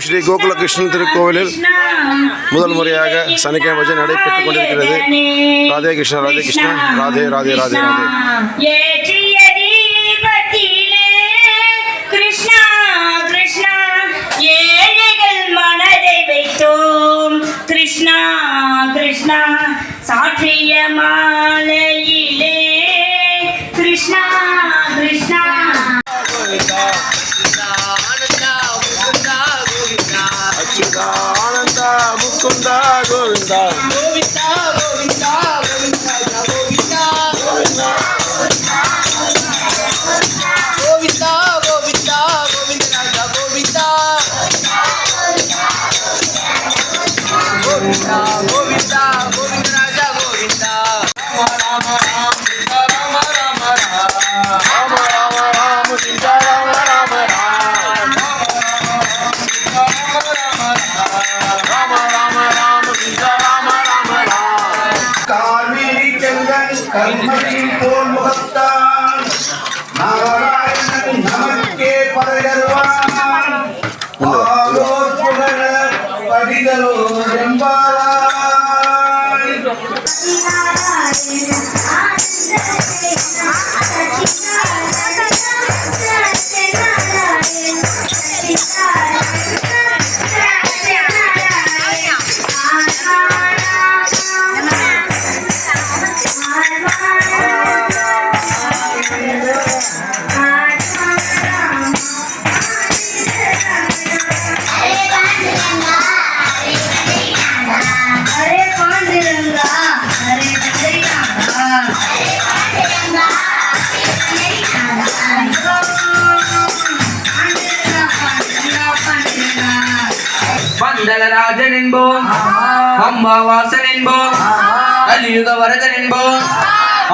ஸ்ரீ கோகுல கிருஷ்ணன் திருக்கோவிலில் முதல் முறையாக சனிக்கிழமை பூஜை நடைபெற்றுக் கொண்டிருக்கிறது. ராதே கிருஷ்ணா, ராதே கிருஷ்ணா, ராதே ராதே ராதே ராதே. கிருஷ்ணா கிருஷ்ணா ஏழைகள் மனதை வைத்தோம். கிருஷ்ணா கிருஷ்ணா சாற்றிய மாலையிலே. கிருஷ்ணா கிருஷ்ணா ஆனந்த முகுந்த கோவிந்தா கோவிந்தா கோவிந்தா கோவிந்தா கோவிந்தா கோவிந்தா கோவிந்தா கோவிந்தா கோவிந்தராஜா கோவிந்தா கோவிந்தா கோவிந்தா கோவிந்தராஜா கோவிந்தா. ராம ராம ராம ராம ராம ராம ராம சீதா ராம ராம கர்மணி போல் முகத்தான் நாராயணன் நமக்கே பதகருவான். ஆரோர் புகழ படிதலோ என்பாராய். வந்தலராஜன் என்போம், அம்பாவாசன் என்போம், கலியுக வரதன் என்போம்,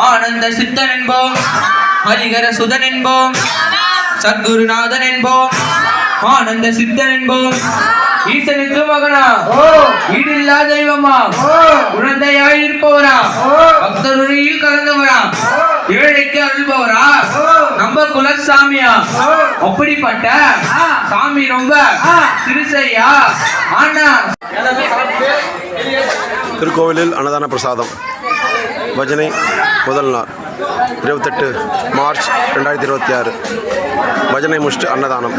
ஆனந்த சித்தன் என்போம், ஹரிகர சுதன் என்போம், சத்குருநாதன் என்போம், ஆனந்த சித்தன் என்போம். ஈசனுக்கு மகனா, ஈடில்லா தெய்வமா, குழந்தையாயிருப்பவரா, பக்தருடையில் கலந்தவரா, ஏழைக்கு அருள்பவரா, நம்ம குலசாமியா, அப்படிப்பட்ட சாமி ரொம்ப சிறுசையா. ஆனா திருக்கோவிலில் அன்னதான பிரசாதம் பஜனை முதல் நாள் 28 மார்ச் 2026 பஜனை முடிச்சுட்டு அன்னதானம்.